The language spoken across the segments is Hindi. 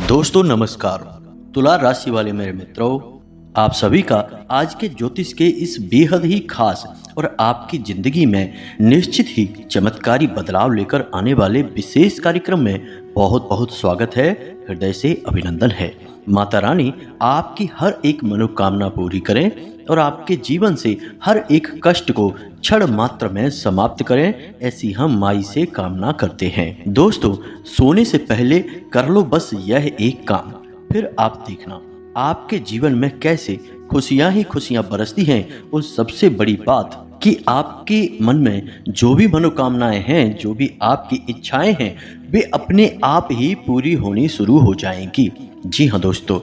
दोस्तों नमस्कार। तुला राशि वाले मेरे मित्रों, आप सभी का आज के ज्योतिष के इस बेहद ही खास और आपकी जिंदगी में निश्चित ही चमत्कारी बदलाव लेकर आने वाले विशेष कार्यक्रम में बहुत बहुत स्वागत है। हृदय से अभिनंदन है। माता रानी आपकी हर एक मनोकामना पूरी करें और आपके जीवन से हर एक कष्ट को क्षण मात्र में समाप्त करें, ऐसी हम माई से कामना करते हैं। दोस्तों, सोने से पहले कर लो बस यह एक काम, फिर आप देखना आपके जीवन में कैसे खुशियां ही खुशियां बरसती हैं। और सबसे बड़ी बात कि आपके मन में जो भी मनोकामनाएं हैं, जो भी आपकी इच्छाएं हैं, वे अपने आप ही पूरी होनी शुरू हो जाएंगी। जी हाँ दोस्तों,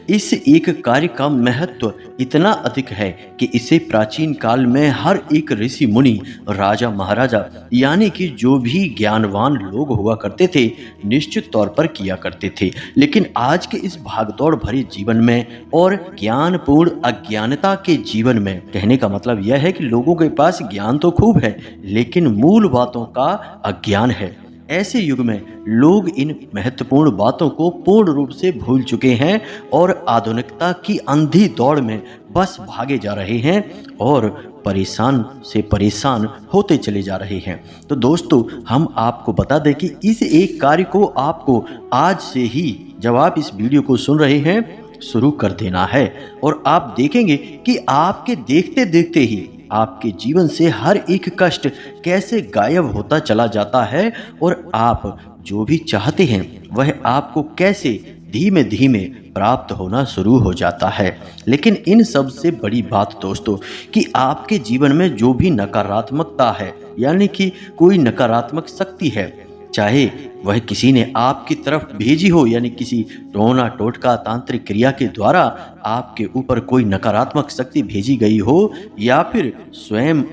इस एक कार्य का महत्व इतना अधिक है कि इसे प्राचीन काल में हर एक ऋषि मुनि, राजा महाराजा यानी कि जो भी ज्ञानवान लोग हुआ करते थे निश्चित तौर पर किया करते थे। लेकिन आज के इस भागदौड़ भरे जीवन में और ज्ञानपूर्ण अज्ञानता के जीवन में, कहने का मतलब यह है कि लोगों के पास ज्ञान तो खूब है लेकिन मूल बातों का अज्ञान है। ऐसे युग में लोग इन महत्वपूर्ण बातों को पूर्ण रूप से भूल चुके हैं और आधुनिकता की अंधी दौड़ में बस भागे जा रहे हैं और परेशान से परेशान होते चले जा रहे हैं। तो दोस्तों, हम आपको बता दें कि इस एक कार्य को आपको आज से ही, जब आप इस वीडियो को सुन रहे हैं, शुरू कर देना है और आप देखेंगे कि आपके देखते देखते ही आपके जीवन से हर एक कष्ट कैसे गायब होता चला जाता है और आप जो भी चाहते हैं वह आपको कैसे धीमे धीमे प्राप्त होना शुरू हो जाता है। लेकिन इन सब से बड़ी बात दोस्तों कि आपके जीवन में जो भी नकारात्मकता है, यानी कि कोई नकारात्मक शक्ति है, चाहे वह किसी ने आपकी तरफ भेजी हो, यानी किसी टोना टोटका तांत्रिक क्रिया के द्वारा आपके ऊपर कोई नकारात्मक शक्ति भेजी गई हो, या फिर स्वयं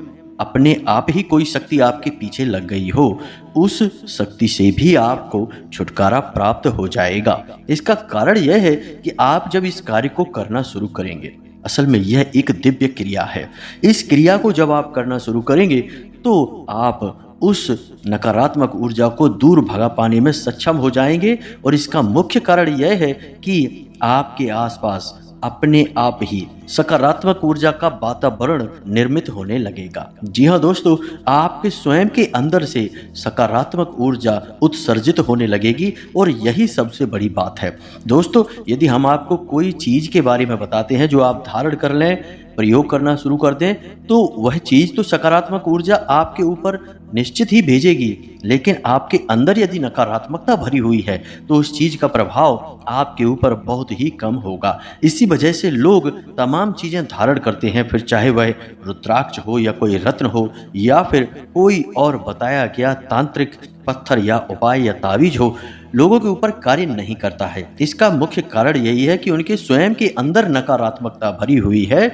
अपने आप ही कोई शक्ति आपके पीछे लग गई हो, उस शक्ति से भी आपको छुटकारा प्राप्त हो जाएगा। इसका कारण यह है कि आप जब इस कार्य को करना शुरू करेंगे, असल में यह एक दिव्य क्रिया है। इस क्रिया को जब आप करना शुरू करेंगे तो आप उस नकारात्मक ऊर्जा को दूर भगा पाने में सक्षम हो जाएंगे। और इसका मुख्य कारण यह है कि आपके आसपास अपने आप ही सकारात्मक ऊर्जा का वातावरण निर्मित होने लगेगा। जी हाँ दोस्तों, आपके स्वयं के अंदर से सकारात्मक ऊर्जा उत्सर्जित होने लगेगी और यही सबसे बड़ी बात है। दोस्तों, यदि हम आपको कोई चीज के बारे में बताते हैं जो आप धारण कर लें, प्रयोग करना शुरू कर दें, तो वह चीज तो सकारात्मक ऊर्जा आपके ऊपर निश्चित ही भेजेगी। लेकिन आपके अंदर यदि नकारात्मकता भरी हुई है तो उस चीज का प्रभाव आपके ऊपर बहुत ही कम होगा। इसी वजह से लोग तमाम चीजें धारण करते हैं, फिर चाहे वह रुद्राक्ष हो या कोई रत्न हो या फिर कोई और बताया गया तांत्रिक पत्थर या उपाय या तावीज हो, लोगों के ऊपर कार्य नहीं करता है। इसका मुख्य कारण यही है कि उनके स्वयं के अंदर नकारात्मकता भरी हुई है।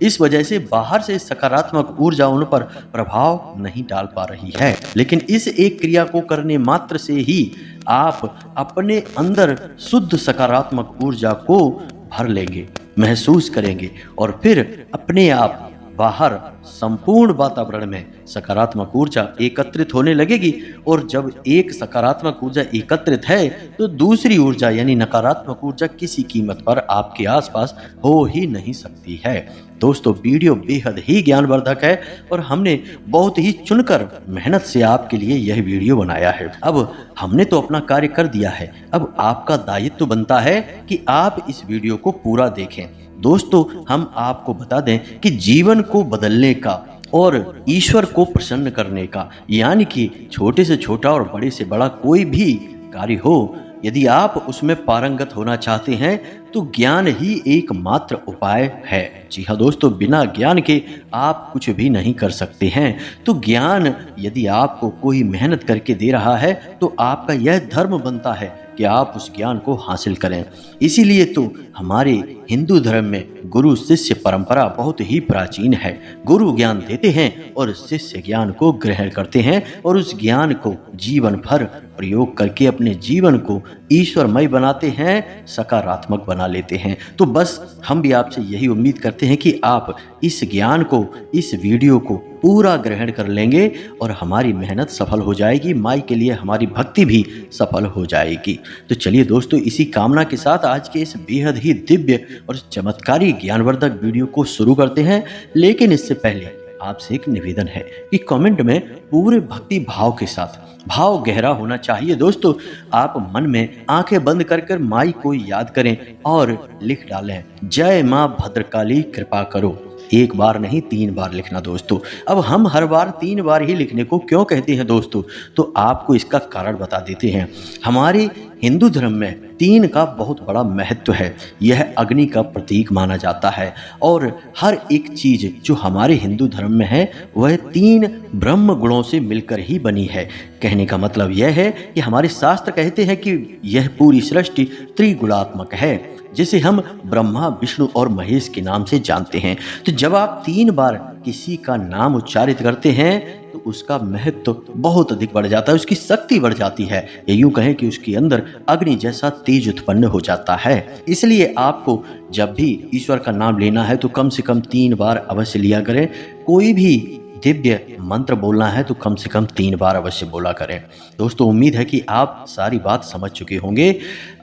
इस वजह से बाहर से सकारात्मक ऊर्जा उन पर प्रभाव नहीं डाल पा रही है। लेकिन इस एक क्रिया को करने मात्र से ही आप अपने अंदर शुद्ध सकारात्मक ऊर्जा को भर लेंगे, महसूस करेंगे और फिर अपने आप बाहर संपूर्ण वातावरण में सकारात्मक ऊर्जा एकत्रित होने लगेगी। और जब एक सकारात्मक ऊर्जा एकत्रित है तो दूसरी ऊर्जा यानी नकारात्मक ऊर्जा किसी कीमत पर आपके आसपास हो ही नहीं सकती है। दोस्तों, वीडियो बेहद ही ज्ञानवर्धक है और हमने बहुत ही चुनकर मेहनत से आपके लिए यह वीडियो बनाया है। अब हमने तो अपना कार्य कर दिया है, अब आपका दायित्व बनता है कि आप इस वीडियो को पूरा देखें। दोस्तों, हम आपको बता दें कि जीवन को बदलने का और ईश्वर को प्रसन्न करने का, यानी कि छोटे से छोटा और बड़े से बड़ा कोई भी कार्य हो, यदि आप उसमें पारंगत होना चाहते हैं तो ज्ञान ही एकमात्र उपाय है। जी हाँ दोस्तों, बिना ज्ञान के आप कुछ भी नहीं कर सकते हैं। तो ज्ञान यदि आपको कोई मेहनत करके दे रहा है तो आपका यह धर्म बनता है कि आप उस ज्ञान को हासिल करें। इसीलिए तो हमारे हिंदू धर्म में गुरु शिष्य परंपरा बहुत ही प्राचीन है। गुरु ज्ञान देते हैं और शिष्य ज्ञान को ग्रहण करते हैं और उस ज्ञान को जीवन भर प्रयोग करके अपने जीवन को ईश्वरमय बनाते हैं, सकारात्मक बना लेते हैं। तो बस हम भी आपसे यही उम्मीद करते हैं कि आप इस ज्ञान को, इस वीडियो को पूरा ग्रहण कर लेंगे और हमारी मेहनत सफल हो जाएगी, माई के लिए हमारी भक्ति भी सफल हो जाएगी। तो चलिए दोस्तों, इसी कामना के साथ आज के इस बेहद ही दिव्य और चमत्कारी ज्ञानवर्धक वीडियो को शुरू करते हैं। लेकिन इससे पहले आपसे एक निवेदन है कि कमेंट में पूरे भक्ति भाव के साथ, भाव गहरा होना चाहिए दोस्तों, आप मन में आंखें बंद कर कर माई को याद करें और लिख डालें, जय माँ भद्रकाली कृपा करो। एक बार नहीं, 3 बार लिखना दोस्तों। अब हम हर बार 3 बार ही लिखने को क्यों कहते हैं दोस्तों, तो आपको इसका कारण बता देते हैं। हमारे हिंदू धर्म में 3 का बहुत बड़ा महत्व है। यह अग्नि का प्रतीक माना जाता है और हर एक चीज जो हमारे हिंदू धर्म में है वह 3 ब्रह्म गुणों से मिलकर ही बनी है। कहने का मतलब यह है कि हमारे शास्त्र कहते हैं कि यह पूरी सृष्टि त्रिगुणात्मक है, जिसे हम ब्रह्मा, विष्णु और महेश के नाम से जानते हैं। तो जब आप 3 बार किसी का नाम उच्चारित करते हैं तो उसका महत्व बहुत अधिक बढ़ जाता है, उसकी शक्ति बढ़ जाती है। ये यूं कहें कि उसके अंदर अग्नि जैसा तेज उत्पन्न हो जाता है। इसलिए आपको जब भी ईश्वर का नाम लेना है तो कम से कम 3 बार अवश्य लिया करें। कोई भी दिव्य मंत्र बोलना है तो कम से कम 3 बार अवश्य बोला करें। दोस्तों, उम्मीद है कि आप सारी बात समझ चुके होंगे।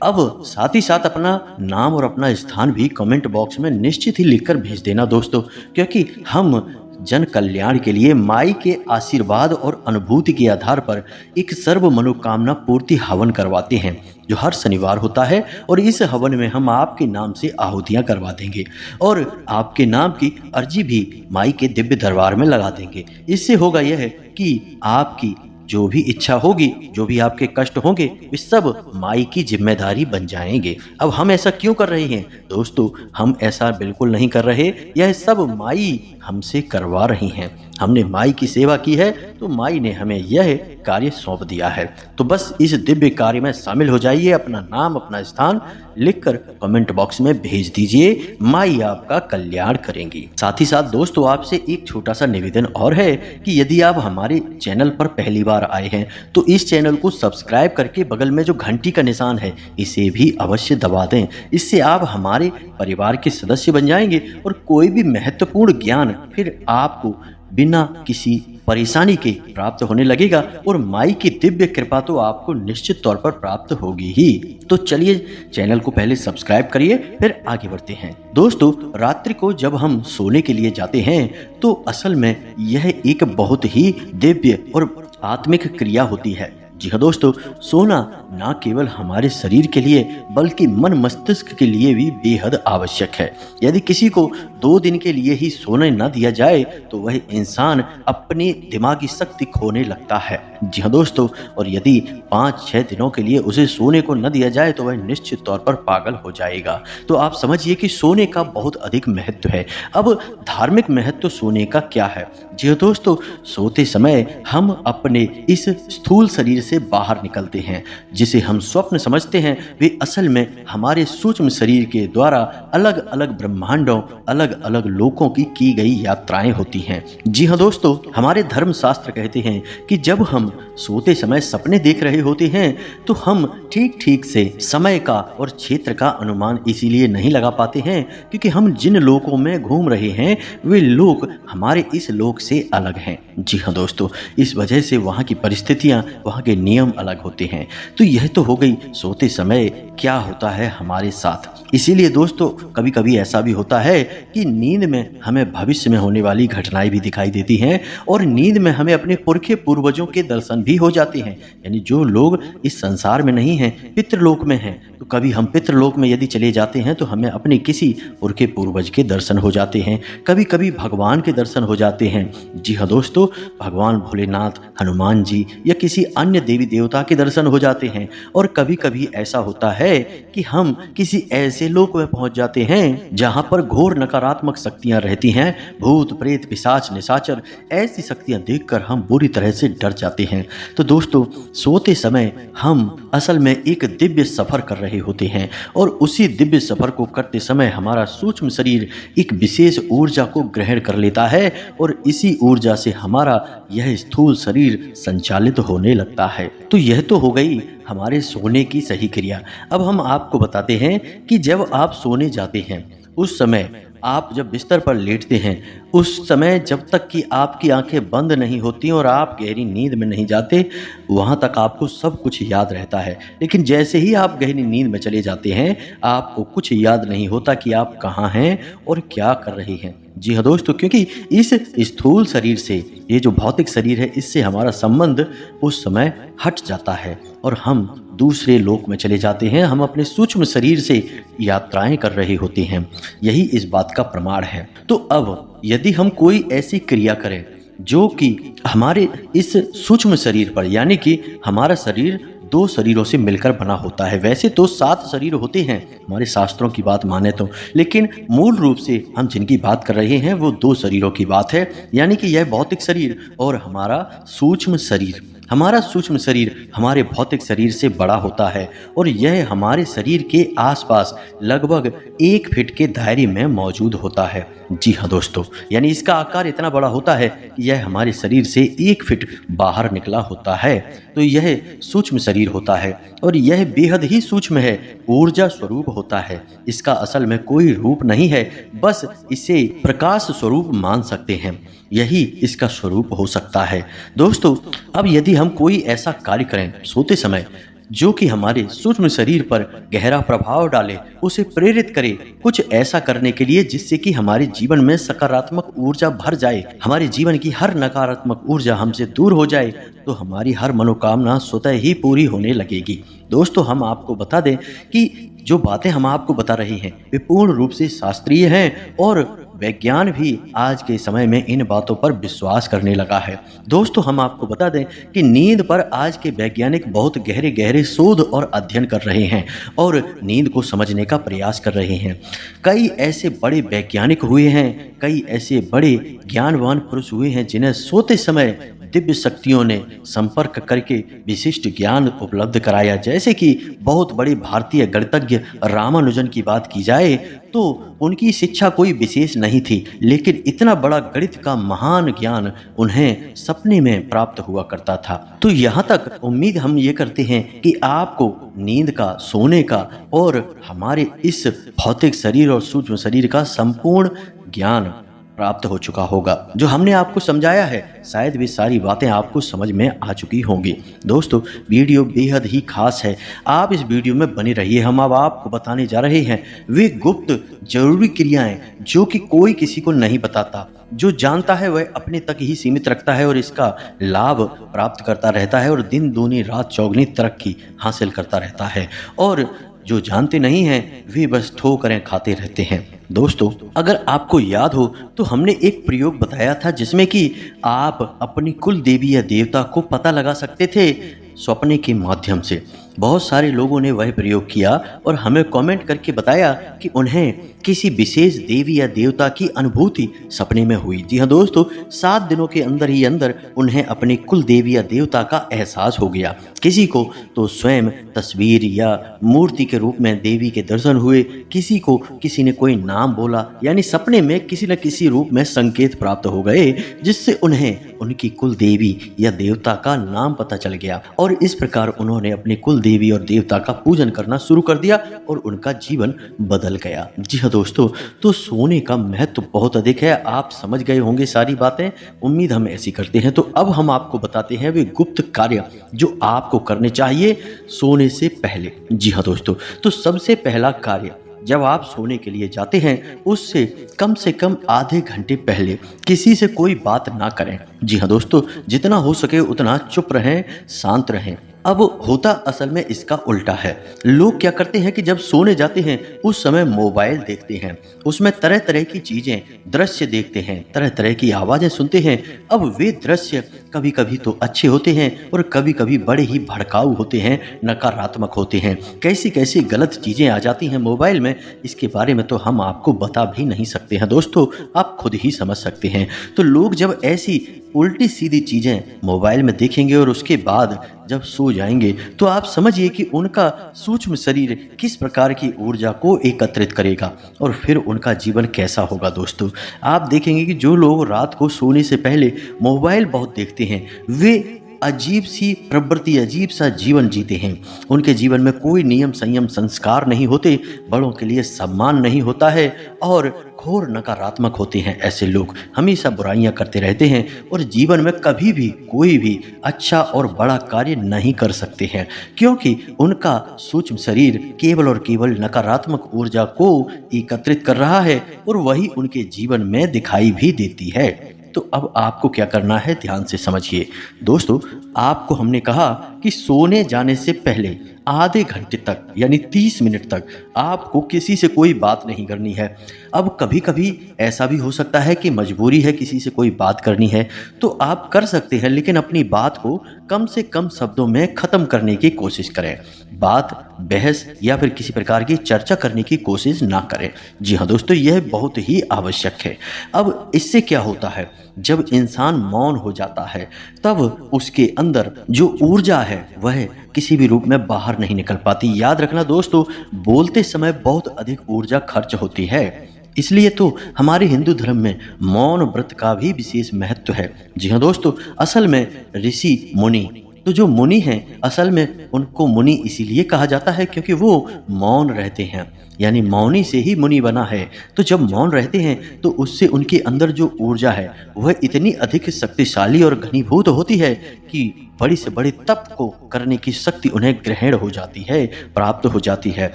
अब साथ ही साथ अपना नाम और अपना स्थान भी कमेंट बॉक्स में निश्चित ही लिखकर भेज देना दोस्तों, क्योंकि हम जन कल्याण के लिए माई के आशीर्वाद और अनुभूति के आधार पर एक सर्व मनोकामना पूर्ति हवन करवाते हैं, जो हर शनिवार होता है। और इस हवन में हम आपके नाम से आहुतियां करवा देंगे और आपके नाम की अर्जी भी माई के दिव्य दरबार में लगा देंगे। इससे होगा यह कि आपकी जो भी इच्छा होगी, जो भी आपके कष्ट होंगे, वे सब माई की जिम्मेदारी बन जाएंगे। अब हम ऐसा क्यों कर रहे हैं दोस्तों, हम ऐसा बिल्कुल नहीं कर रहे, यह सब माई हमसे करवा रही हैं। हमने माई की सेवा की है तो माई ने हमें यह कार्य सौंप दिया है। तो बस इस दिव्य कार्य में शामिल हो जाइए, अपना नाम, अपना स्थान लिखकर कमेंट बॉक्स में भेज दीजिए, माई आपका कल्याण करेंगी। साथ ही साथ दोस्तों, आपसे एक छोटा सा निवेदन और है कि यदि आप हमारे चैनल पर पहली बार आए हैं तो इस चैनल को सब्सक्राइब करके बगल में जो घंटी का निशान है इसे भी अवश्य दबा दें। इससे आप हमारे परिवार के सदस्य बन जाएंगे और कोई भी महत्वपूर्ण ज्ञान फिर आपको बिना किसी परेशानी के प्राप्त होने लगेगा और माई की दिव्य कृपा तो आपको निश्चित तौर पर प्राप्त होगी ही। तो चलिए चैनल को पहले सब्सक्राइब करिए, फिर आगे बढ़ते हैं। दोस्तों, रात्रि को जब हम सोने के लिए जाते हैं तो असल में यह एक बहुत ही दिव्य और आत्मिक क्रिया होती है। जी हाँ दोस्तों, सोना ना केवल हमारे शरीर के लिए बल्कि मन मस्तिष्क के लिए भी बेहद आवश्यक है। यदि किसी को 2 दिन के लिए ही सोने न दिया जाए तो वह इंसान अपनी दिमागी शक्ति खोने लगता है। जी हाँ दोस्तों, और यदि 5-6 दिनों के लिए उसे सोने को न दिया जाए तो वह निश्चित तौर पर पागल हो जाएगा। तो आप समझिए कि सोने का बहुत अधिक महत्व है। अब धार्मिक महत्व सोने का क्या है? जी हाँ दोस्तों, सोते समय हम अपने इस स्थूल शरीर से बाहर निकलते हैं, जिसे हम स्वप्न समझते हैं। वे असल में हमारे सूक्ष्म शरीर के द्वारा अलग अलग ब्रह्मांडों, अलग अलग लोकों की गई यात्राएं होती हैं। जी हाँ दोस्तों, हमारे धर्म शास्त्र कहते हैं कि जब हम सोते समय सपने देख रहे होते हैं तो हम ठीक ठीक से समय का और क्षेत्र का अनुमान इसीलिए नहीं लगा पाते हैं क्योंकि हम जिन लोकों में घूम रहे हैं वे लोक हमारे इस लोक से अलग हैं। जी हाँ दोस्तों, इस वजह से वहाँ की परिस्थितियाँ, वहाँ के नियम अलग होते हैं। तो यह तो हो गई सोते समय क्या होता है हमारे साथ। इसीलिए दोस्तों, कभी कभी ऐसा भी होता है कि नींद में हमें भविष्य में होने वाली घटनाएं भी दिखाई देती हैं और नींद में हमें अपने पुरखे पूर्वजों के दर्शन भी हो जाते हैं। यानी जो लोग इस संसार में नहीं हैं, पितृलोक में हैं, तो कभी हम पितृलोक में यदि चले जाते हैं तो हमें अपने किसी पुरखे पूर्वज के दर्शन हो जाते हैं। कभी कभी भगवान के दर्शन हो जाते हैं। जी हाँ दोस्तों, भगवान भोलेनाथ, हनुमान जी या किसी अन्य देवी देवता के दर्शन हो जाते हैं। और कभी कभी ऐसा होता है कि हम किसी ऐसे लोक में पहुंच जाते हैं जहां पर घोर नकारात्मक शक्तियां रहती हैं, भूत प्रेत पिशाच निशाचर। ऐसी शक्तियां देखकर हम बुरी तरह से डर जाते हैं। तो दोस्तों, सोते समय हम असल में एक दिव्य सफर कर रहे होते हैं और उसी दिव्य सफर को करते समय हमारा सूक्ष्म शरीर एक विशेष ऊर्जा को ग्रहण कर लेता है और इसी ऊर्जा से हमारा यह स्थूल शरीर संचालित होने लगता है। तो यह तो हो गई हमारे सोने की सही क्रिया। अब हम आपको बताते हैं कि जब आप सोने जाते हैं उस समय आप जब बिस्तर पर लेटते हैं उस समय जब तक कि आपकी आंखें बंद नहीं होती और आप गहरी नींद में नहीं जाते, वहाँ तक आपको सब कुछ याद रहता है। लेकिन जैसे ही आप गहरी नींद में चले जाते हैं, आपको कुछ याद नहीं होता कि आप कहाँ हैं और क्या कर रहे हैं। जी हाँ दोस्तों, क्योंकि इस स्थूल शरीर से, ये जो भौतिक शरीर है, इससे हमारा संबंध उस समय हट जाता है और हम दूसरे लोक में चले जाते हैं। हम अपने सूक्ष्म शरीर से यात्राएं कर रहे होते हैं। यही इस बात का प्रमाण है। तो अब यदि हम कोई ऐसी क्रिया करें जो कि हमारे इस सूक्ष्म शरीर पर, यानी कि हमारा शरीर 2 शरीरों से मिलकर बना होता है। वैसे तो 7 शरीर होते हैं हमारे शास्त्रों की बात माने तो, लेकिन मूल रूप से हम जिनकी बात कर रहे हैं वो 2 शरीरों की बात है, यानी कि यह भौतिक शरीर और हमारा सूक्ष्म शरीर। हमारा सूक्ष्म शरीर हमारे भौतिक शरीर से बड़ा होता है और यह हमारे शरीर के आसपास लगभग 1 फीट के दायरे में मौजूद होता है। जी हाँ दोस्तों, यानी इसका आकार इतना बड़ा होता है कि यह हमारे शरीर से 1 फीट बाहर निकला होता है। तो यह सूक्ष्म शरीर होता है और यह बेहद ही सूक्ष्म है, ऊर्जा स्वरूप होता है। इसका असल में कोई रूप नहीं है, बस इसे प्रकाश स्वरूप मान सकते हैं। यही इसका स्वरूप हो सकता है। दोस्तों, अब यदि हम कोई ऐसा कार्य करें सोते समय जो कि हमारे सूक्ष्म शरीर पर गहरा प्रभाव डाले, उसे प्रेरित करे कुछ ऐसा करने के लिए जिससे कि हमारे जीवन में सकारात्मक ऊर्जा भर जाए, हमारे जीवन की हर नकारात्मक ऊर्जा हमसे दूर हो जाए, तो हमारी हर मनोकामना स्वतः ही पूरी होने लगेगी। दोस्तों, हम आपको बता दें कि जो बातें हम आपको बता रहे हैं वे पूर्ण रूप से शास्त्रीय हैं और वैज्ञान भी आज के समय में इन बातों पर विश्वास करने लगा है। दोस्तों, हम आपको बता दें कि नींद पर आज के वैज्ञानिक बहुत गहरे गहरे शोध और अध्ययन कर रहे हैं और नींद को समझने का प्रयास कर रहे हैं। कई ऐसे बड़े वैज्ञानिक हुए हैं, कई ऐसे बड़े ज्ञानवान पुरुष हुए हैं जिन्हें सोते समय दिव्य शक्तियों ने संपर्क करके विशिष्ट ज्ञान उपलब्ध कराया। जैसे कि बहुत बड़े भारतीय गणितज्ञ रामानुजन की बात की जाए तो उनकी शिक्षा कोई विशेष नहीं थी, लेकिन इतना बड़ा गणित का महान ज्ञान उन्हें सपने में प्राप्त हुआ करता था। तो यहाँ तक उम्मीद हम ये करते हैं कि आपको नींद का, सोने का और हमारे इस भौतिक शरीर और सूक्ष्म शरीर का संपूर्ण ज्ञान प्राप्त हो चुका होगा। जो हमने आपको समझाया है शायद वे सारी बातें आपको समझ में आ चुकी होंगी। दोस्तों, वीडियो बेहद ही खास है, आप इस वीडियो में बने रहिए। हम अब आपको बताने जा रहे हैं वे गुप्त जरूरी क्रियाएं जो कि कोई किसी को नहीं बताता। जो जानता है वह अपने तक ही सीमित रखता है और इसका लाभ प्राप्त करता रहता है और दिन दूनी रात चौगुनी तरक्की हासिल करता रहता है, और जो जानते नहीं हैं वे बस ठोकरें खाते रहते हैं। दोस्तों, अगर आपको याद हो तो हमने एक प्रयोग बताया था जिसमें कि आप अपनी कुल देवी या देवता को पता लगा सकते थे सपने के माध्यम से। बहुत सारे लोगों ने वह प्रयोग किया और हमें कमेंट करके बताया कि उन्हें किसी विशेष देवी या देवता की अनुभूति सपने में हुई। जी हाँ दोस्तों, 7 दिनों के अंदर ही अंदर उन्हें अपनी कुल देवी या देवता का एहसास हो गया। किसी को तो स्वयं तस्वीर या मूर्ति के रूप में देवी के दर्शन हुए, किसी को किसी ने कोई नाम बोला, यानी सपने में किसी न किसी रूप में संकेत प्राप्त हो गए जिससे उन्हें उनकी कुल देवी या देवता का नाम पता चल गया और इस प्रकार उन्होंने अपनी कुल देवी और देवता का पूजन करना शुरू कर दिया और उनका जीवन बदल गया। जी हाँ दोस्तों, तो सोने का महत्व बहुत अधिक है। आप समझ गए होंगे सारी बातें, उम्मीद हम ऐसी करते हैं। तो अब हम आपको बताते हैं वे गुप्त कार्य जो आपको करने चाहिए सोने से पहले। जी हाँ दोस्तों, तो सबसे पहला कार्य, जब आप सोने के लिए जाते हैं उससे कम से कम आधे घंटे पहले किसी से कोई बात ना करें। जी हाँ दोस्तों, जितना हो सके उतना चुप रहें, शांत रहें। अब होता असल में इसका उल्टा है। लोग क्या करते हैं कि जब सोने जाते हैं उस समय मोबाइल देखते हैं, उसमें तरह तरह की चीज़ें, दृश्य देखते हैं, तरह तरह की आवाज़ें सुनते हैं। अब वे दृश्य कभी कभी तो अच्छे होते हैं और कभी कभी बड़े ही भड़काऊ होते हैं, नकारात्मक होते हैं। कैसी कैसी गलत चीज़ें आ जाती हैं मोबाइल में, इसके बारे में तो हम आपको बता भी नहीं सकते हैं दोस्तों, आप खुद ही समझ सकते हैं। तो लोग जब ऐसी उल्टी सीधी चीज़ें मोबाइल में देखेंगे और उसके बाद जब सो जाएंगे तो आप समझिए कि उनका सूक्ष्म शरीर किस प्रकार की ऊर्जा को एकत्रित करेगा और फिर उनका जीवन कैसा होगा दोस्तों। आप देखेंगे कि जो लोग रात को सोने से पहले मोबाइल बहुत देखते हैं वे अजीब सी प्रवृत्ति, अजीब सा जीवन जीते हैं। उनके जीवन में कोई नियम संयम संस्कार नहीं होते, बड़ों के लिए सम्मान नहीं होता है और घोर नकारात्मक होते हैं। ऐसे लोग हमेशा बुराइयां करते रहते हैं और जीवन में कभी भी कोई भी अच्छा और बड़ा कार्य नहीं कर सकते हैं, क्योंकि उनका सूक्ष्म शरीर केवल और केवल नकारात्मक ऊर्जा को एकत्रित कर रहा है और वही उनके जीवन में दिखाई भी देती है। तो अब आपको क्या करना है, ध्यान से समझिए दोस्तों। आपको हमने कहा कि सोने जाने से पहले आधे घंटे तक यानी 30 मिनट तक आपको किसी से कोई बात नहीं करनी है। अब कभी कभी ऐसा भी हो सकता है कि मजबूरी है, किसी से कोई बात करनी है तो आप कर सकते हैं, लेकिन अपनी बात को कम से कम शब्दों में ख़त्म करने की कोशिश करें। बात, बहस या फिर किसी प्रकार की चर्चा करने की कोशिश ना करें। जी हाँ दोस्तों, यह बहुत ही आवश्यक है। अब इससे क्या होता है, जब इंसान मौन हो जाता है तब उसके अंदर जो ऊर्जा है वह किसी भी रूप में बाहर नहीं निकल पाती। याद रखना दोस्तों, बोलते समय बहुत अधिक ऊर्जा खर्च होती है, इसलिए तो हमारे हिंदू धर्म में मौन व्रत का भी विशेष महत्व है। जी हाँ दोस्तों, असल में ऋषि मुनि, तो जो मुनि हैं असल में उनको मुनि इसीलिए कहा जाता है क्योंकि वो मौन रहते हैं, यानी मौनी से ही मुनि बना है। तो जब मौन रहते हैं तो उससे उनके अंदर जो ऊर्जा है वह इतनी अधिक शक्तिशाली और घनीभूत होती है कि बड़ी से बड़ी तप को करने की शक्ति उन्हें ग्रहण हो जाती है, प्राप्त हो जाती है।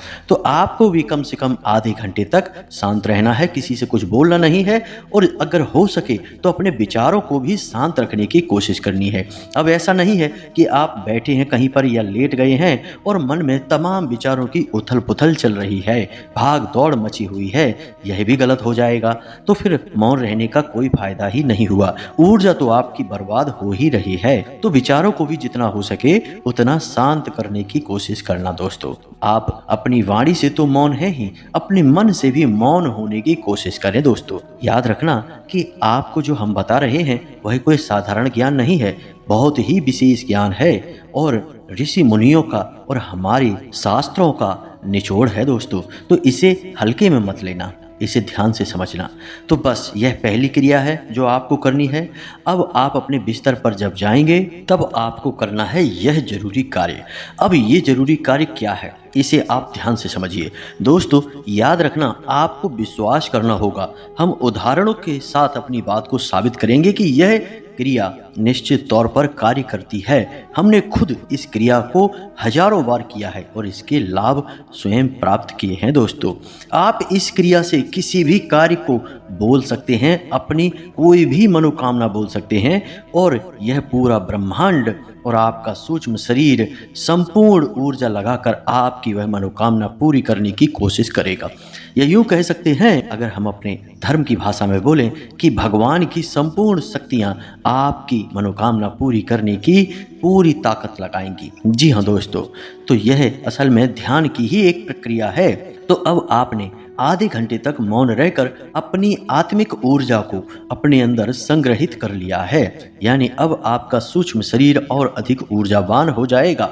तो आपको भी कम से कम आधे घंटे तक शांत रहना है, किसी से कुछ बोलना नहीं है और अगर हो सके तो अपने विचारों को भी शांत रखने की कोशिश करनी है। अब ऐसा नहीं है कि आप बैठे हैं कहीं पर या लेट गए हैं और मन में तमाम विचारों की उथल पुथल चल रही है, भाग दौड़ मची हुई है, यह भी गलत हो जाएगा। तो फिर मौन रहने का कोई फायदा ही नहीं हुआ, ऊर्जा तो आपकी बर्बाद हो ही रही है। तो विचारों को भी जितना हो सके उतना शांत करने की कोशिश करना दोस्तों। आप अपनी वाणी से तो मौन है ही, अपने मन से भी मौन होने की कोशिश करें दोस्तों। याद रखना कि आपको जो हम बता रहे हैं वह कोई साधारण ज्ञान नहीं है, बहुत ही विशेष ज्ञान है और ऋषि मुनियों का और हमारे शास्त्रों का निचोड़ है दोस्तों। तो इसे हल्के में मत लेना, इसे ध्यान से समझना। तो बस यह पहली क्रिया है जो आपको करनी है। अब आप अपने बिस्तर पर जब जाएंगे तब आपको करना है यह जरूरी कार्य। अब ये जरूरी कार्य क्या है, इसे आप ध्यान से समझिए दोस्तों। याद रखना, आपको विश्वास करना होगा। हम उदाहरणों के साथ अपनी बात को साबित करेंगे कि यह क्रिया निश्चित तौर पर कार्य करती है। हमने खुद इस क्रिया को हजारों बार किया है और इसके लाभ स्वयं प्राप्त किए हैं दोस्तों। आप इस क्रिया से किसी भी कार्य को बोल सकते हैं, अपनी कोई भी मनोकामना बोल सकते हैं और यह पूरा ब्रह्मांड और आपका सूक्ष्म शरीर संपूर्ण ऊर्जा लगाकर आपकी वह मनोकामना पूरी करने की कोशिश करेगा। या यूं कह सकते हैं, अगर हम अपने धर्म की भाषा में बोलें, कि भगवान की संपूर्ण शक्तियां आपकी मनोकामना पूरी करने की पूरी ताकत लगाएंगी। जी हाँ दोस्तों, तो यह असल में ध्यान की ही एक प्रक्रिया है। तो अब आपने आधे घंटे तक मौन रहकर अपनी आत्मिक ऊर्जा को अपने अंदर संग्रहित कर लिया है, यानी अब आपका सूक्ष्म शरीर और अधिक ऊर्जावान हो जाएगा।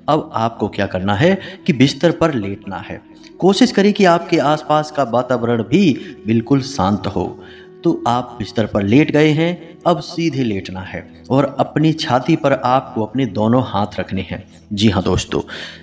अब आपको क्या करना है कि बिस्तर पर लेटना है। कोशिश करें कि आपके आसपास का वातावरण भी बिल्कुल शांत हो। तो आप बिस्तर पर लेट गए हैं, अब सीधे लेटना है और अपनी छाती पर आपको अपने दोनों हाथ रखने हैं। जी हाँ दोस्तों,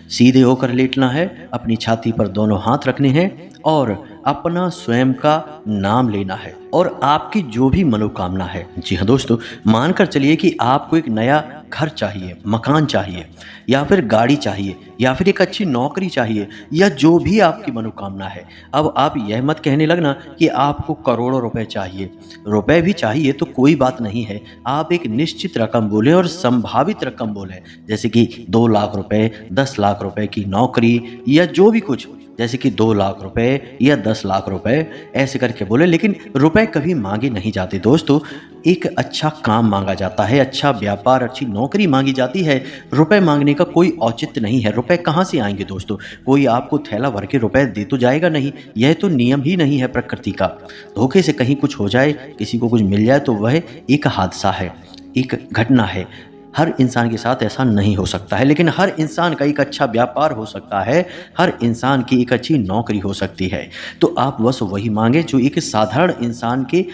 सीधे होकर लेटना है, अपनी छाती पर दोनों हाथ रखने हैं और अपना स्वयं का नाम लेना है और आपकी जो भी मनोकामना है। जी हाँ दोस्तों, मानकर चलिए कि आपको एक नया घर चाहिए, मकान चाहिए या फिर गाड़ी चाहिए या फिर एक अच्छी नौकरी चाहिए या जो भी आपकी मनोकामना है। अब आप यह मत कहने लगना कि आपको करोड़ों रुपए चाहिए। रुपए भी चाहिए तो कोई बात नहीं है, आप एक निश्चित रकम बोलें और संभावित रकम बोलें, जैसे कि 2 लाख रुपए, 10 लाख रुपए की नौकरी या जो भी कुछ, जैसे कि 2 लाख रुपए या 10 लाख रुपए, ऐसे करके बोले। लेकिन रुपए कभी मांगे नहीं जाते दोस्तों, एक अच्छा काम मांगा जाता है, अच्छा व्यापार, अच्छी नौकरी मांगी जाती है। रुपए मांगने का कोई औचित्य नहीं है। रुपए कहाँ से आएंगे दोस्तों, कोई आपको थैला भर के रुपए दे तो जाएगा नहीं, यह तो नियम ही नहीं है प्रकृति का। धोखे से कहीं कुछ हो जाए, किसी को कुछ मिल जाए तो वह एक हादसा है, एक घटना है। हर इंसान के साथ ऐसा नहीं हो सकता है, लेकिन हर इंसान का एक अच्छा व्यापार हो सकता है, हर इंसान की एक अच्छी नौकरी हो सकती है। तो आप बस वही मांगे जो एक साधारण इंसान के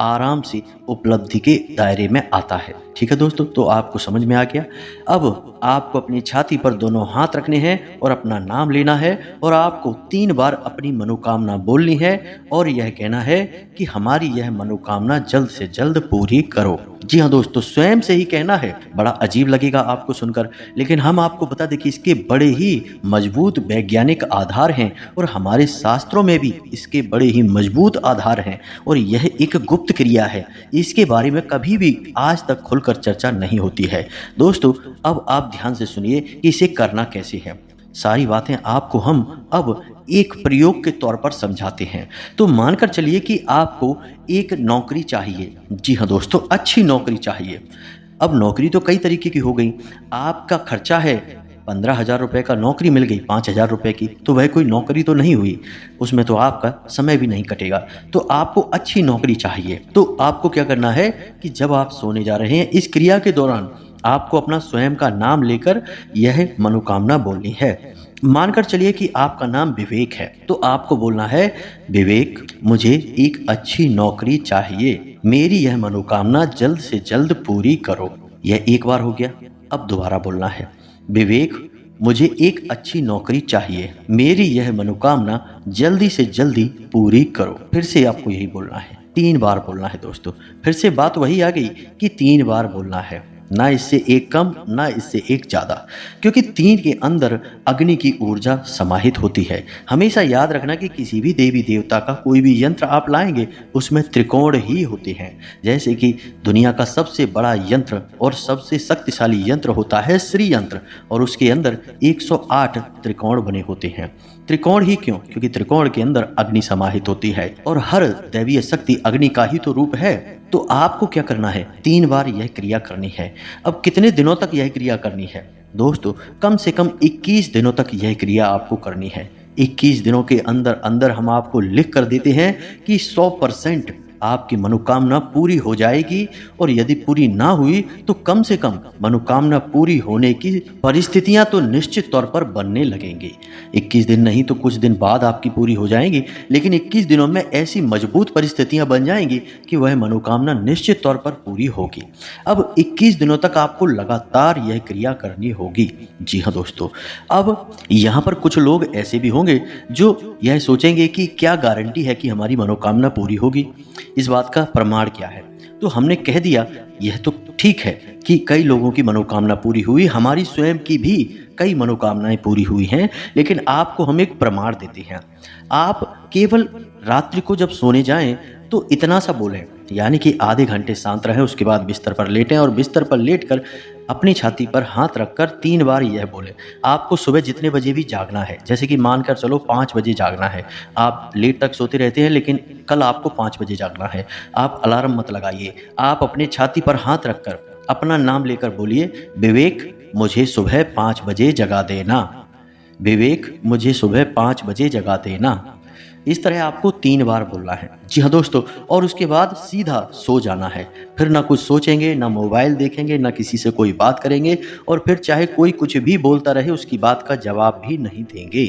आराम से उपलब्धि के दायरे में आता है। ठीक है दोस्तों, तो आपको समझ में आ गया। अब आपको अपनी छाती पर दोनों हाथ रखने हैं और अपना नाम लेना है और आपको 3 बार अपनी मनोकामना बोलनी है और यह कहना है कि हमारी यह मनोकामना जल्द से जल्द पूरी करो। जी हाँ दोस्तों, स्वयं से ही कहना है। बड़ा अजीब लगेगा आपको सुनकर, लेकिन हम आपको बता दें कि इसके बड़े ही मजबूत वैज्ञानिक आधार हैं और हमारे शास्त्रों में भी इसके बड़े ही मजबूत आधार हैं और यह एक गुप्त क्रिया है। इसके बारे में कभी भी आज तक खुलकर चर्चा नहीं होती है। दोस्तों, अब आप ध्यान से सुनिए कि इसे करना कैसे है। सारी बातें आपको हम अब एक प्रयोग के तौर पर समझाते हैं। तो मानकर चलिए कि आपको एक नौकरी चाहिए। जी हाँ दोस्तों, अच्छी नौकरी चाहिए। अब नौकरी तो कई तरीके की हो गई। आपका खर्चा है 15,000 रुपये का, नौकरी मिल गई 5,000 रुपये की, तो वह कोई नौकरी तो नहीं हुई, उसमें तो आपका समय भी नहीं कटेगा। तो आपको अच्छी नौकरी चाहिए। तो आपको क्या करना है कि जब आप सोने जा रहे हैं, इस क्रिया के दौरान आपको अपना स्वयं का नाम लेकर यह मनोकामना बोलनी है। मानकर चलिए कि आपका नाम विवेक है, तो आपको बोलना है, विवेक, मुझे एक अच्छी नौकरी चाहिए, मेरी यह मनोकामना जल्द से जल्द पूरी करो। यह एक बार हो गया। अब दोबारा बोलना है, विवेक, मुझे एक अच्छी नौकरी चाहिए, मेरी यह मनोकामना जल्दी से जल्दी पूरी करो। फिर से आपको यही बोलना है, 3 बार बोलना है दोस्तों। फिर से बात वही आ गई कि 3 बार बोलना है, ना इससे एक कम ना इससे एक ज़्यादा, क्योंकि 3 के अंदर अग्नि की ऊर्जा समाहित होती है। हमेशा याद रखना कि किसी भी देवी देवता का कोई भी यंत्र आप लाएंगे उसमें त्रिकोण ही होते हैं। जैसे कि दुनिया का सबसे बड़ा यंत्र और सबसे शक्तिशाली यंत्र होता है श्री यंत्र, और उसके अंदर 108 त्रिकोण बने होते हैं। त्रिकोण ही क्यों? क्योंकि त्रिकोण के अंदर अग्नि समाहित होती है और हर दैवीय शक्ति अग्नि का ही तो रूप है। तो आपको क्या करना है, 3 बार यह क्रिया करनी है। अब कितने दिनों तक यह क्रिया करनी है दोस्तों? कम से कम 21 दिनों तक यह क्रिया आपको करनी है। 21 दिनों के अंदर अंदर हम आपको लिख कर देते हैं कि 100% आपकी मनोकामना पूरी हो जाएगी, और यदि पूरी ना हुई तो कम से कम मनोकामना पूरी होने की परिस्थितियां तो निश्चित तौर पर बनने लगेंगी। 21 दिन नहीं तो कुछ दिन बाद आपकी पूरी हो जाएंगी, लेकिन 21 दिनों में ऐसी मजबूत परिस्थितियां बन जाएंगी कि वह मनोकामना निश्चित तौर पर पूरी होगी। अब 21 दिनों तक आपको लगातार यह क्रिया करनी होगी। जी हाँ दोस्तों, अब यहाँ पर कुछ लोग ऐसे भी होंगे जो यह सोचेंगे कि क्या गारंटी है कि हमारी मनोकामना पूरी होगी, इस बात का प्रमाण क्या है? तो हमने कह दिया यह तो ठीक है कि कई लोगों की मनोकामना पूरी हुई, हमारी स्वयं की भी कई मनोकामनाएं पूरी हुई हैं, लेकिन आपको हम एक प्रमाण देते हैं। आप केवल रात्रि को जब सोने जाएं तो इतना सा बोलें, यानी कि आधे घंटे शांत रहें, उसके बाद बिस्तर पर लेटें और बिस्तर पर लेटकर अपनी छाती पर हाथ रखकर 3 बार यह बोले। आपको सुबह जितने बजे भी जागना है, जैसे कि मानकर चलो 5 बजे जागना है, आप लेट तक सोते रहते हैं लेकिन कल आपको 5 बजे जागना है, आप अलार्म मत लगाइए, आप अपने छाती पर हाथ रखकर अपना नाम लेकर बोलिए, विवेक, मुझे सुबह 5 बजे जगा देना, विवेक, मुझे सुबह 5 बजे जगा देना। इस तरह आपको 3 बार बोलना है। जी हाँ दोस्तों, और उसके बाद सीधा सो जाना है। फिर ना कुछ सोचेंगे, ना मोबाइल देखेंगे, ना किसी से कोई बात करेंगे, और फिर चाहे कोई कुछ भी बोलता रहे उसकी बात का जवाब भी नहीं देंगे।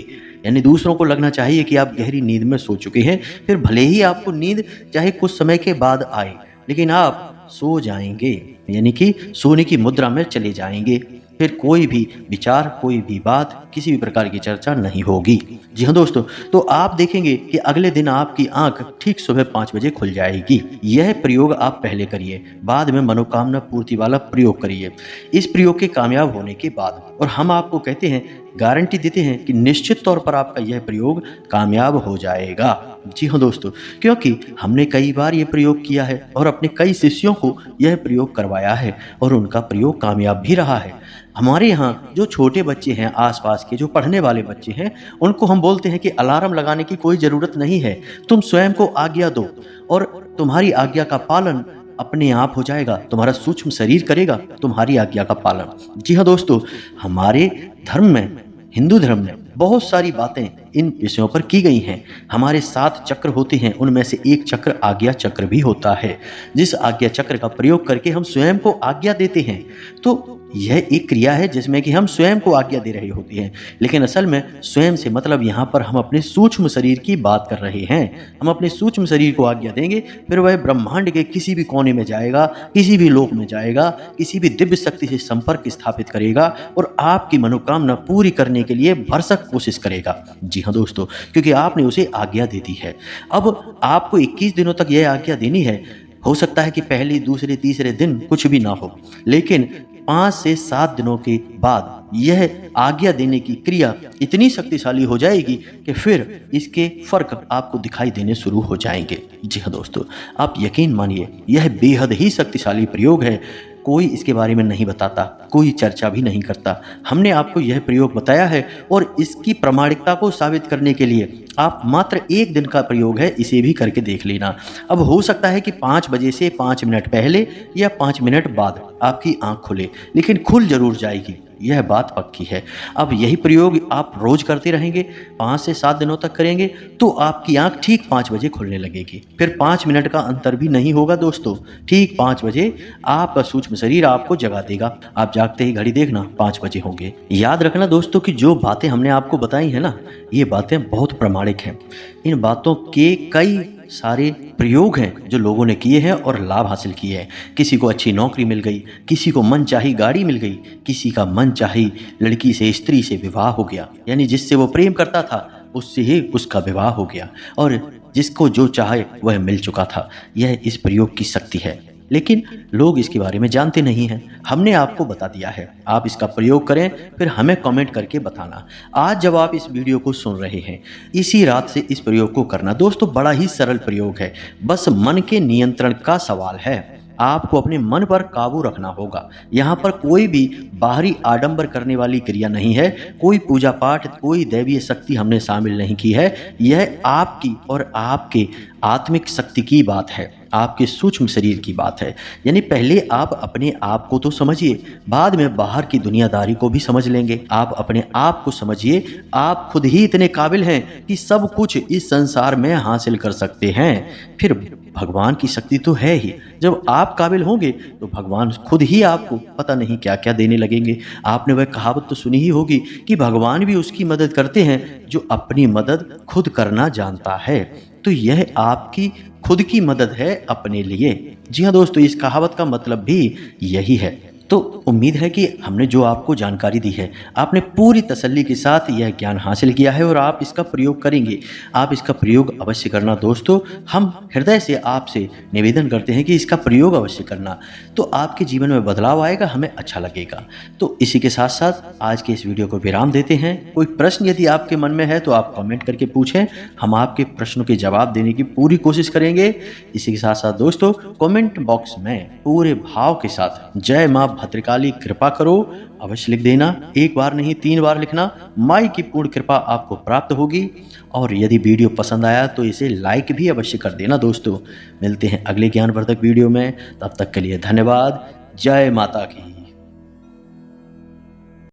यानी दूसरों को लगना चाहिए कि आप गहरी नींद में सो चुके हैं, फिर भले ही आपको नींद चाहे कुछ समय के बाद आए, लेकिन आप सो जाएंगे, यानी कि सोने की मुद्रा में चले जाएंगे। फिर कोई भी विचार, कोई भी बात, किसी भी प्रकार की चर्चा नहीं होगी। जी हाँ दोस्तों, तो आप देखेंगे कि अगले दिन आपकी आंख ठीक सुबह 5 बजे खुल जाएगी। यह प्रयोग आप पहले करिए, बाद में मनोकामना पूर्ति वाला प्रयोग करिए। इस प्रयोग के कामयाब होने के बाद, और हम आपको कहते हैं, गारंटी देते हैं कि निश्चित तौर पर आपका यह प्रयोग कामयाब हो जाएगा। जी हाँ दोस्तों, क्योंकि हमने कई बार ये प्रयोग किया है और अपने कई शिष्यों को यह प्रयोग करवाया है और उनका प्रयोग कामयाब भी रहा है। हमारे यहाँ जो छोटे बच्चे हैं, आसपास के जो पढ़ने वाले बच्चे हैं, उनको हम बोलते हैं कि अलार्म लगाने की कोई ज़रूरत नहीं है, तुम स्वयं को आज्ञा दो और तुम्हारी आज्ञा का पालन अपने आप हो जाएगा, तुम्हारा सूक्ष्म शरीर करेगा तुम्हारी आज्ञा का पालन। जी हाँ दोस्तों, हमारे धर्म में, हिंदू धर्म में बहुत सारी बातें इन विषयों पर की गई हैं। हमारे 7 चक्र होते हैं, उनमें से एक चक्र आज्ञा चक्र भी होता है, जिस आज्ञा चक्र का प्रयोग करके हम स्वयं को आज्ञा देते हैं। तो यह एक क्रिया है जिसमें कि हम स्वयं को आज्ञा दे रहे होते हैं, लेकिन असल में स्वयं से मतलब यहाँ पर हम अपने सूक्ष्म शरीर की बात कर रहे हैं। हम अपने सूक्ष्म शरीर को आज्ञा देंगे, फिर वह ब्रह्मांड के किसी भी कोने में जाएगा, किसी भी लोक में जाएगा, किसी भी दिव्य शक्ति से संपर्क स्थापित करेगा और आपकी मनोकामना पूरी करने के लिए भरसक कोशिश करेगा। जी हाँ दोस्तों, क्योंकि आपने उसे आज्ञा दे दी है। अब आपको 21 दिनों तक यह आज्ञा देनी है। हो सकता है कि पहले, दूसरे, तीसरे दिन कुछ भी ना हो, लेकिन 5 से 7 दिनों के बाद यह आज्ञा देने की क्रिया इतनी शक्तिशाली हो जाएगी कि फिर इसके फर्क आपको दिखाई देने शुरू हो जाएंगे। जी हाँ दोस्तों, आप यकीन मानिए, यह बेहद ही शक्तिशाली प्रयोग है। कोई इसके बारे में नहीं बताता, कोई चर्चा भी नहीं करता। हमने आपको यह प्रयोग बताया है और इसकी प्रामाणिकता को साबित करने के लिए आप मात्र 1 दिन का प्रयोग है, इसे भी करके देख लेना। अब हो सकता है कि 5 बजे से 5 मिनट पहले या 5 मिनट बाद आपकी आंख खुले, लेकिन खुल जरूर जाएगी, यह बात पक्की है। अब यही प्रयोग आप रोज करते रहेंगे, 5 से 7 दिनों तक करेंगे, तो आपकी आंख ठीक 5 बजे खुलने लगेगी। फिर 5 मिनट का अंतर भी नहीं होगा दोस्तों, ठीक 5 बजे आपका सूक्ष्म शरीर आपको जगा देगा। आप जागते ही घड़ी देखना 5 बजे होंगे। याद रखना दोस्तों कि जो बातें हमने आपको बताई है ना, ये बातें बहुत प्रामाणिक हैं। इन बातों के कई सारे प्रयोग हैं जो लोगों ने किए हैं और लाभ हासिल किए हैं। किसी को अच्छी नौकरी मिल गई, किसी को मनचाही गाड़ी मिल गई, किसी का मनचाही लड़की से, स्त्री से विवाह हो गया, यानी जिससे वो प्रेम करता था उससे ही उसका विवाह हो गया, और जिसको जो चाहे वह मिल चुका था। यह इस प्रयोग की शक्ति है, लेकिन लोग इसके बारे में जानते नहीं हैं। हमने आपको बता दिया है, आप इसका प्रयोग करें, फिर हमें कमेंट करके बताना। आज जब आप इस वीडियो को सुन रहे हैं, इसी रात से इस प्रयोग को करना। दोस्तों, बड़ा ही सरल प्रयोग है, बस मन के नियंत्रण का सवाल है। आपको अपने मन पर काबू रखना होगा। यहाँ पर कोई भी बाहरी आडंबर करने वाली क्रिया नहीं है, कोई पूजा पाठ, कोई दैवीय शक्ति हमने शामिल नहीं की है। यह आपकी और आपके आत्मिक शक्ति की बात है, आपके सूक्ष्म शरीर की बात है। यानी पहले आप अपने आप को तो समझिए, बाद में बाहर की दुनियादारी को भी समझ लेंगे। आप अपने आप को समझिए, आप खुद ही इतने काबिल हैं कि सब कुछ इस संसार में हासिल कर सकते हैं। फिर भगवान की शक्ति तो है ही। जब आप काबिल होंगे तो भगवान खुद ही आपको पता नहीं क्या क्या देने लगेंगे। आपने वह कहावत तो सुनी ही होगी कि भगवान भी उसकी मदद करते हैं जो अपनी मदद खुद करना जानता है। तो यह आपकी खुद की मदद है अपने लिए। जी हाँ दोस्तों, इस कहावत का मतलब भी यही है। तो उम्मीद है कि हमने जो आपको जानकारी दी है, आपने पूरी तसल्ली के साथ यह ज्ञान हासिल किया है और आप इसका प्रयोग करेंगे। आप इसका प्रयोग अवश्य करना दोस्तों। हम हृदय से आपसे निवेदन करते हैं कि इसका प्रयोग अवश्य करना, तो आपके जीवन में बदलाव आएगा, हमें अच्छा लगेगा। तो इसी के साथ साथ आज के इस वीडियो को विराम देते हैं। कोई प्रश्न यदि आपके मन में है तो आप कमेंट करके पूछें, हम आपके प्रश्नों के जवाब देने की पूरी कोशिश करेंगे। इसी के साथ साथ दोस्तों, कमेंट बॉक्स में पूरे भाव के साथ जय मां भद्रकाली कृपा करो अवश्य लिख देना। 1 बार नहीं 3 बार लिखना, माई की पूर्ण कृपा आपको प्राप्त होगी। और यदि वीडियो पसंद आया तो इसे लाइक भी अवश्य कर देना दोस्तों। मिलते हैं अगले ज्ञानवर्धक वीडियो में, तब तक के लिए धन्यवाद। जय माता की।